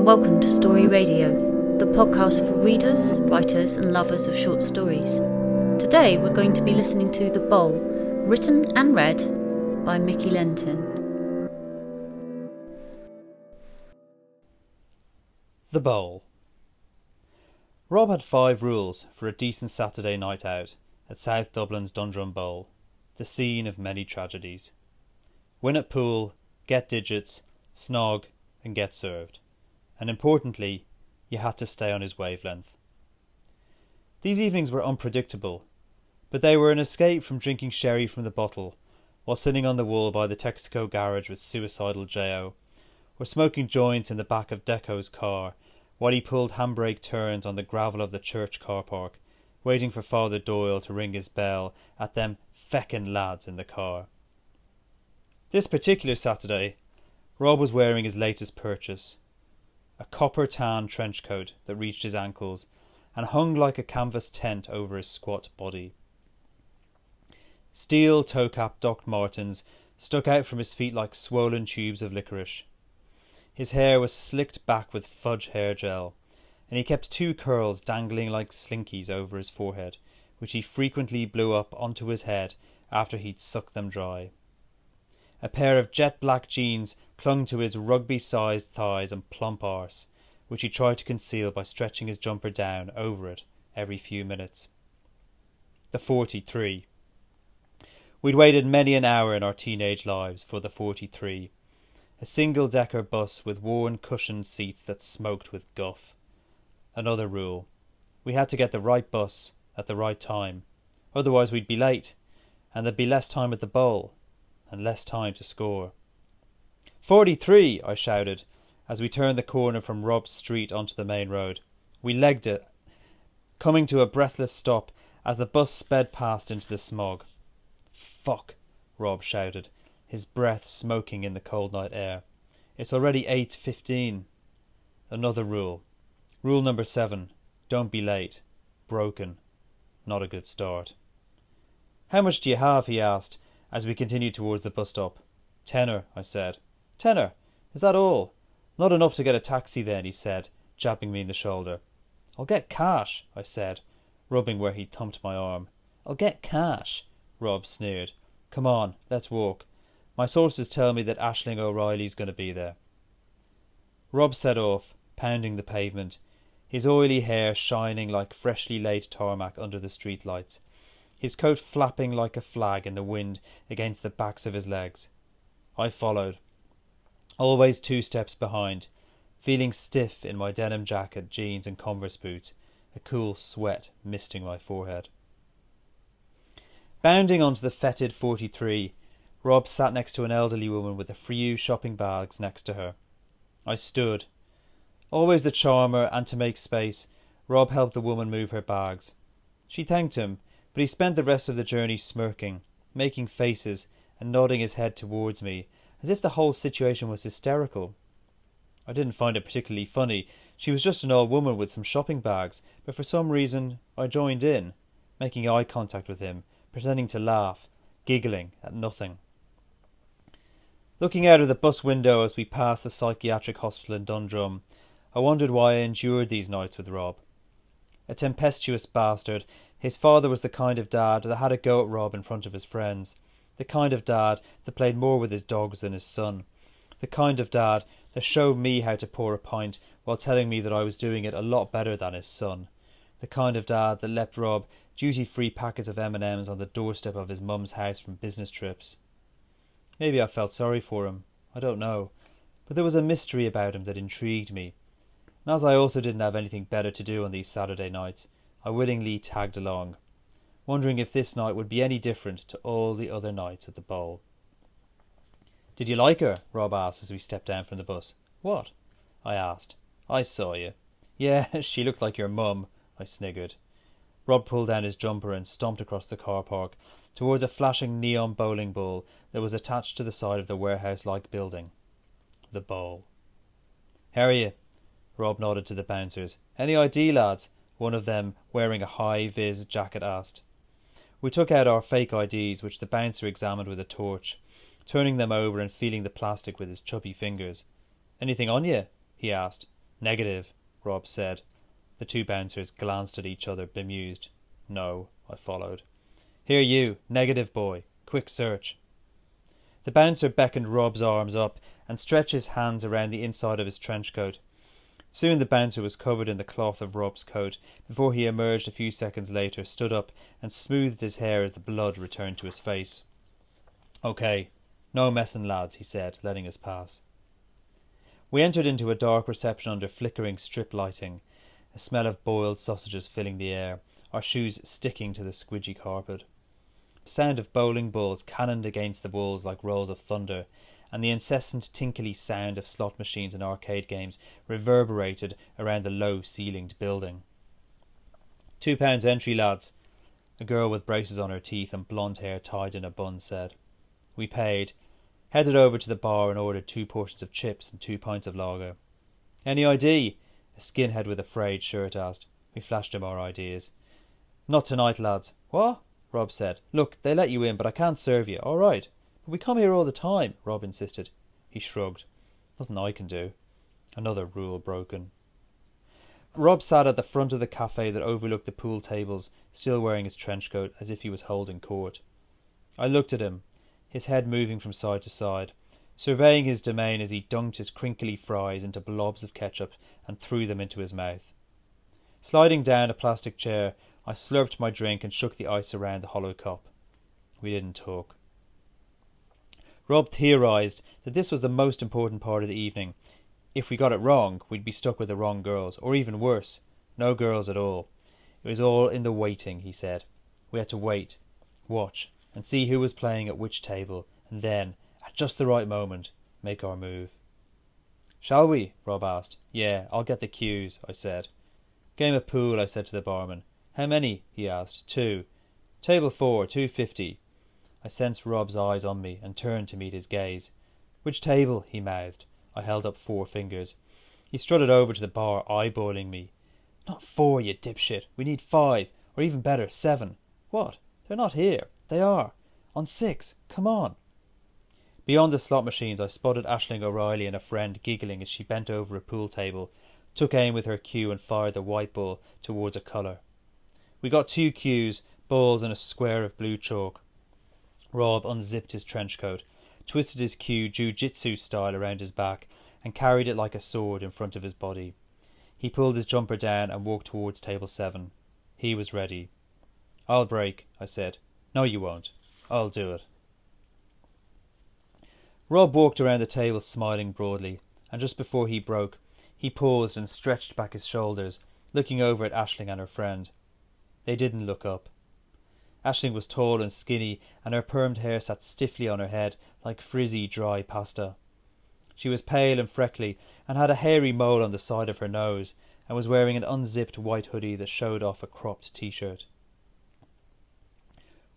welcome to Story Radio, the podcast for readers, writers and lovers of short stories. Today we're going to be listening to The Bowl, written and read by Miki Lentin. The Bowl. Rob had 5 rules for a decent Saturday night out at South Dublin's Dundrum Bowl, the scene of many tragedies. Win at pool, get digits, snog and get served. And importantly, you had to stay on his wavelength. These evenings were unpredictable, but they were an escape from drinking sherry from the bottle while sitting on the wall by the Texaco garage with suicidal J.O., or smoking joints in the back of Deco's car while he pulled handbrake turns on the gravel of the church car park, waiting for Father Doyle to ring his bell at them feckin' lads in the car. This particular Saturday, Rob was wearing his latest purchase, a copper tan trench coat that reached his ankles and hung like a canvas tent over his squat body. Steel toe-cap Doc Martens stuck out from his feet like swollen tubes of licorice. His hair was slicked back with fudge hair gel, and he kept 2 curls dangling like slinkies over his forehead, which he frequently blew up onto his head after he'd sucked them dry. A pair of jet black jeans clung to his rugby-sized thighs and plump arse, which he tried to conceal by stretching his jumper down over it every few minutes. The 43. We'd waited many an hour in our teenage lives for the 43, a single-decker bus with worn cushioned seats that smoked with guff. Another rule. We had to get the right bus at the right time, otherwise we'd be late, and there'd be less time at the bowl, and less time to score. 43, I shouted, as we turned the corner from Rob's street onto the main road. We legged it, coming to a breathless stop as the bus sped past into the smog. Fuck, Rob shouted, his breath smoking in the cold night air. It's already 8:15. Another rule. Rule number 7. Don't be late. Broken. Not a good start. How much do you have? He asked, as we continued towards the bus stop. 10, I said. 10? Is that all? Not enough to get a taxi then, he said, jabbing me in the shoulder. I'll get cash, I said, rubbing where he thumped my arm. I'll get cash, Rob sneered. Come on, let's walk. My sources tell me that Aisling O'Reilly's going to be there. Rob set off, pounding the pavement, his oily hair shining like freshly laid tarmac under the street lights, his coat flapping like a flag in the wind against the backs of his legs. I followed, always 2 steps behind, feeling stiff in my denim jacket, jeans and Converse boots, a cool sweat misting my forehead. Bounding onto the fetid 43, Rob sat next to an elderly woman with a few shopping bags next to her. I stood. Always the charmer, and to make space, Rob helped the woman move her bags. She thanked him, but he spent the rest of the journey smirking, making faces and nodding his head towards me, as if the whole situation was hysterical. I didn't find it particularly funny. She was just an old woman with some shopping bags, but for some reason I joined in, making eye contact with him, pretending to laugh, giggling at nothing. Looking out of the bus window as we passed the psychiatric hospital in Dundrum, I wondered why I endured these nights with Rob. A tempestuous bastard, his father was the kind of dad that had a go at Rob in front of his friends, the kind of dad that played more with his dogs than his son, the kind of dad that showed me how to pour a pint while telling me that I was doing it a lot better than his son, the kind of dad that left Rob duty-free packets of M&Ms on the doorstep of his mum's house from business trips. Maybe I felt sorry for him, I don't know, but there was a mystery about him that intrigued me, and as I also didn't have anything better to do on these Saturday nights, I willingly tagged along, wondering if this night would be any different to all the other nights at the bowl. Did you like her? Rob asked as we stepped down from the bus. What? I asked. I saw you. Yeah, she looked like your mum, I sniggered. Rob pulled down his jumper and stomped across the car park towards a flashing neon bowling ball that was attached to the side of the warehouse-like building. The bowl. How are you? Rob nodded to the bouncers. Any ID, lads? One of them, wearing a high-vis jacket, asked. We took out our fake IDs, which the bouncer examined with a torch, turning them over and feeling the plastic with his chubby fingers. Anything on you? He asked. Negative, Rob said. The two bouncers glanced at each other, bemused. No, I followed. Here you, negative boy. Quick search. The bouncer beckoned Rob's arms up and stretched his hands around the inside of his trench coat. Soon the bouncer was covered in the cloth of Rob's coat before he emerged a few seconds later, stood up and smoothed his hair as the blood returned to his face. OK, no messin' lads, he said, letting us pass. We entered into a dark reception under flickering strip lighting, a smell of boiled sausages filling the air, our shoes sticking to the squidgy carpet. The sound of bowling balls cannoned against the walls like rolls of thunder, and the incessant tinkly sound of slot machines and arcade games reverberated around the low-ceilinged building. £2 entry, lads, a girl with braces on her teeth and blonde hair tied in a bun said. We paid, headed over to the bar and ordered 2 portions of chips and 2 pints of lager. Any ID? A skinhead with a frayed shirt asked. We flashed him our IDs. Not tonight, lads. What? Rob said. Look, they let you in, but I can't serve you. All right. But we come here all the time, Rob insisted. He shrugged. Nothing I can do. Another rule broken. Rob sat at the front of the cafe that overlooked the pool tables, still wearing his trench coat, as if he was holding court. I looked at him, his head moving from side to side, surveying his domain as he dunked his crinkly fries into blobs of ketchup and threw them into his mouth. Sliding down a plastic chair, I slurped my drink and shook the ice around the hollow cup. We didn't talk. Rob theorised that this was the most important part of the evening. If we got it wrong, we'd be stuck with the wrong girls, or even worse, no girls at all. It was all in the waiting, he said. We had to wait, watch, and see who was playing at which table, and then, at just the right moment, make our move. Shall we? Rob asked. Yeah, I'll get the cues, I said. Game of pool, I said to the barman. How many? He asked. 2. Table 4, 250. I sensed Rob's eyes on me and turned to meet his gaze. Which table? He mouthed. I held up 4 fingers. He strutted over to the bar, eyeballing me. Not 4, you dipshit. We need 5, or even better, 7. What? They're not here. They are. On 6. Come on. Beyond the slot machines, I spotted Aisling O'Reilly and a friend giggling as she bent over a pool table, took aim with her cue and fired the white ball towards a colour. We got 2 cues, balls and a square of blue chalk. Rob unzipped his trench coat, twisted his cue jiu-jitsu style around his back and carried it like a sword in front of his body. He pulled his jumper down and walked towards table 7. He was ready. I'll break, I said. No, you won't. I'll do it. Rob walked around the table smiling broadly, and just before he broke, he paused and stretched back his shoulders, looking over at Aisling and her friend. They didn't look up. Aisling was tall and skinny, and her permed hair sat stiffly on her head like frizzy, dry pasta. She was pale and freckly, and had a hairy mole on the side of her nose, and was wearing an unzipped white hoodie that showed off a cropped t-shirt.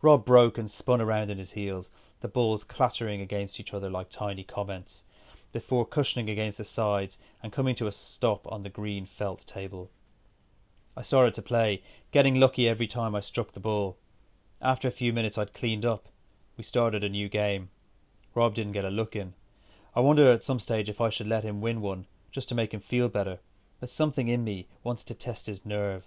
Rob broke and spun around in his heels, the balls clattering against each other like tiny comments, before cushioning against the sides and coming to a stop on the green felt table. I started to play, getting lucky every time I struck the ball. After a few minutes I'd cleaned up. We started a new game. Rob didn't get a look in. I wondered at some stage if I should let him win one, just to make him feel better, but something in me wanted to test his nerve.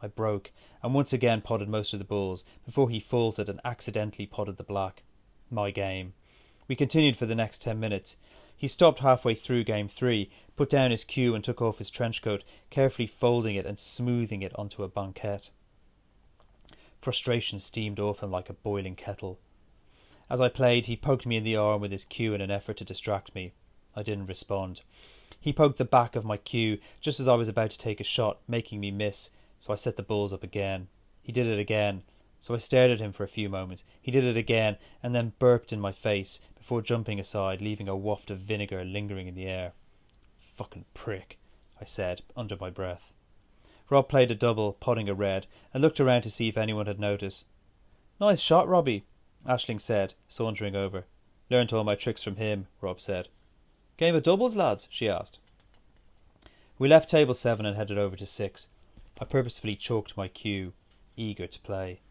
I broke, and once again potted most of the balls, before he faltered and accidentally potted the black. My game. We continued for the next 10 minutes. He stopped halfway through game 3, put down his cue and took off his trench coat, carefully folding it and smoothing it onto a banquette. Frustration steamed off him like a boiling kettle. As I played, he poked me in the arm with his cue in an effort to distract me. I didn't respond. He poked the back of my cue just as I was about to take a shot, making me miss, so I set the balls up again. He did it again, so I stared at him for a few moments. He did it again, and then burped in my face, before jumping aside, leaving a waft of vinegar lingering in the air. Fucking prick, I said, under my breath. Rob played a double, potting a red, and looked around to see if anyone had noticed. Nice shot, Robbie, Aisling said, sauntering over. Learnt all my tricks from him, Rob said. Game of doubles, lads? She asked. We left table 7 and headed over to 6. I purposefully chalked my cue, eager to play.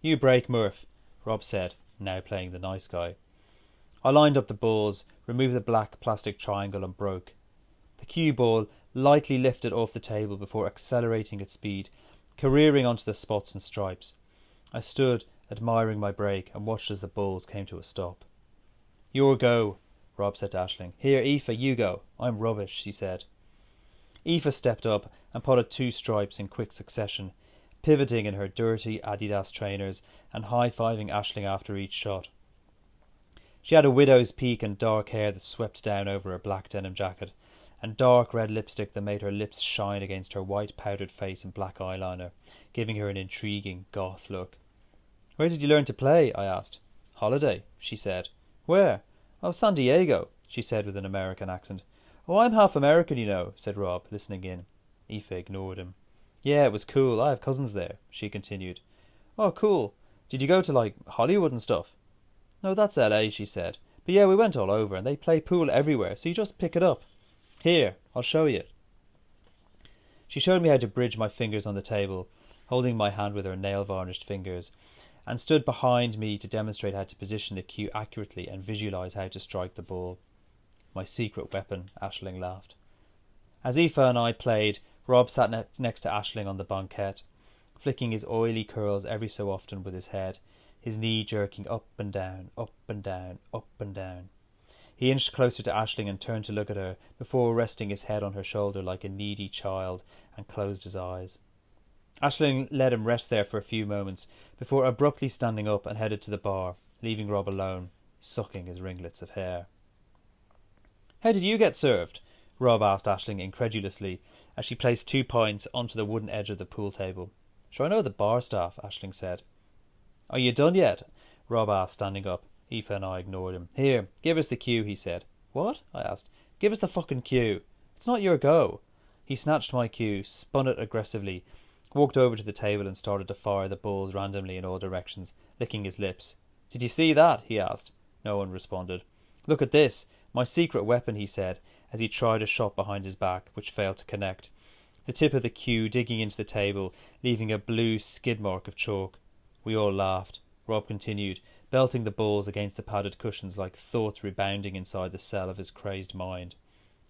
You break, Murph, Rob said, now playing the nice guy. I lined up the balls, removed the black plastic triangle and broke. The cue ball lightly lifted off the table before accelerating its speed, careering onto the spots and stripes. I stood, admiring my break, and watched as the bulls came to a stop. "Your go," Rob said to Aisling. "Here, Aoife, you go." "I'm rubbish," she said. Aoife stepped up and potted 2 stripes in quick succession, pivoting in her dirty Adidas trainers and high-fiving Aisling after each shot. She had a widow's peak and dark hair that swept down over her black denim jacket, and dark red lipstick that made her lips shine against her white powdered face and black eyeliner, giving her an intriguing goth look. "Where did you learn to play?" I asked. "Holiday," she said. "Where?" "Oh, San Diego," she said with an American accent. "Oh, I'm half American, you know," said Rob, listening in. Aoife ignored him. "Yeah, it was cool. I have cousins there," she continued. "Oh, cool. Did you go to, like, Hollywood and stuff?" "No, that's LA," she said. "But yeah, we went all over, and they play pool everywhere, so you just pick it up. Here, I'll show you." She showed me how to bridge my fingers on the table, holding my hand with her nail-varnished fingers, and stood behind me to demonstrate how to position the cue accurately and visualise how to strike the ball. "My secret weapon," Aisling laughed. As Aoife and I played, Rob sat next to Aisling on the banquette, flicking his oily curls every so often with his head, his knee jerking up and down, up and down, up and down. He inched closer to Aisling and turned to look at her before resting his head on her shoulder like a needy child and closed his eyes. Aisling let him rest there for a few moments before abruptly standing up and headed to the bar, leaving Rob alone, sucking his ringlets of hair. "How did you get served?" Rob asked Aisling incredulously as she placed 2 pints onto the wooden edge of the pool table. "Sure, I know the bar staff," Aisling said. "Are you done yet?" Rob asked, standing up. Aoife and I ignored him. "Here, give us the cue," he said. "What?" I asked. "Give us the fucking cue. It's not your go." He snatched my cue, spun it aggressively, walked over to the table and started to fire the balls randomly in all directions, licking his lips. "Did you see that?" he asked. No one responded. "Look at this. My secret weapon," he said, as he tried a shot behind his back, which failed to connect. The tip of the cue digging into the table, leaving a blue skid mark of chalk. We all laughed. Rob continued, belting the balls against the padded cushions like thoughts rebounding inside the cell of his crazed mind.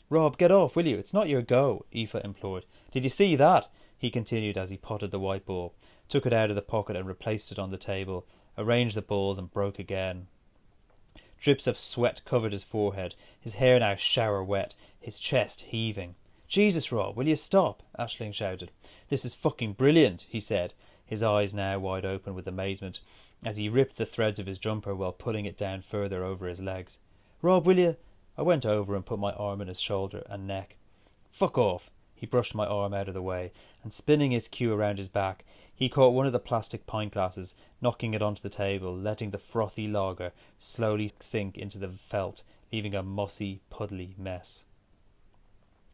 "Rob, get off, will you? It's not your go," Aoife implored. "Did you see that?" he continued as he potted the white ball, took it out of the pocket and replaced it on the table, arranged the balls and broke again. Drips of sweat covered his forehead, his hair now shower wet, his chest heaving. "Jesus, Rob, will you stop?" Aisling shouted. "This is fucking brilliant," he said, his eyes now wide open with amazement, as he ripped the threads of his jumper while pulling it down further over his legs. "Rob, will you?" I went over and put my arm on his shoulder and neck. "Fuck off." He brushed my arm out of the way, and spinning his cue around his back, he caught one of the plastic pint glasses, knocking it onto the table, letting the frothy lager slowly sink into the felt, leaving a mossy, puddly mess.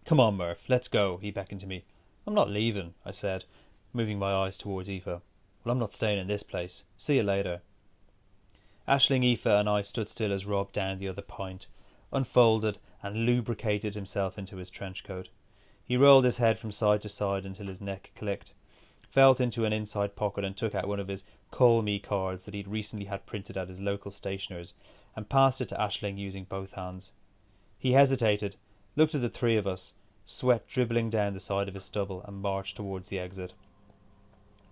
"Come on, Murph, let's go," he beckoned to me. "I'm not leaving," I said, moving my eyes towards Aoife. "Well, I'm not staying in this place. See you later." Aisling, Aoife and I stood still as Rob downed the other pint, unfolded and lubricated himself into his trench coat. He rolled his head from side to side until his neck clicked, felt into an inside pocket and took out one of his Call Me cards that he'd recently had printed at his local stationer's, and passed it to Aisling using both hands. He hesitated, looked at the 3 of us, sweat dribbling down the side of his stubble, and marched towards the exit.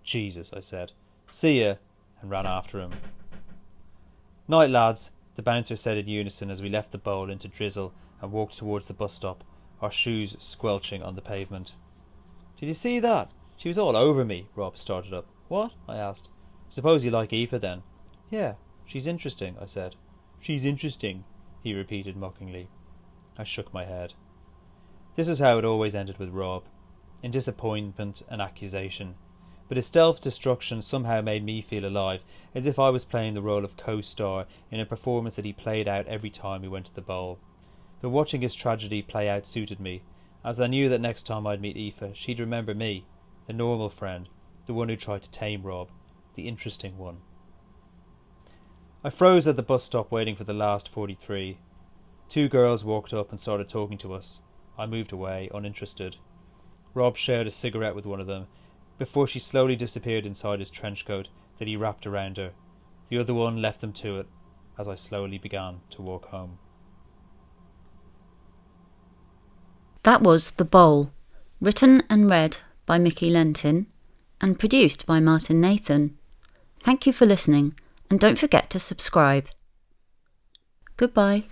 "Jesus," I said. "See ya," and ran after him. "Night, lads," the bouncer said in unison as we left the bowl into drizzle and walked towards the bus stop, our shoes squelching on the pavement. "Did you see that? She was all over me," Rob started up. "What?" I asked. "Suppose you like Aoife then?" "Yeah, she's interesting," I said. "She's interesting," he repeated mockingly. I shook my head. This is how it always ended with Rob, in disappointment and accusation. But his self-destruction somehow made me feel alive, as if I was playing the role of co-star in a performance that he played out every time we went to the bowl. But watching his tragedy play out suited me, as I knew that next time I'd meet Aoife, she'd remember me, the normal friend, the one who tried to tame Rob, the interesting one. I froze at the bus stop waiting for the last 43. 2 girls walked up and started talking to us. I moved away, uninterested. Rob shared a cigarette with one of them, before she slowly disappeared inside his trench coat that he wrapped around her. The other one left them to it, as I slowly began to walk home. That was The Bowl, written and read by Miki Lentin and produced by Martin Nathan. Thank you for listening, and don't forget to subscribe. Goodbye.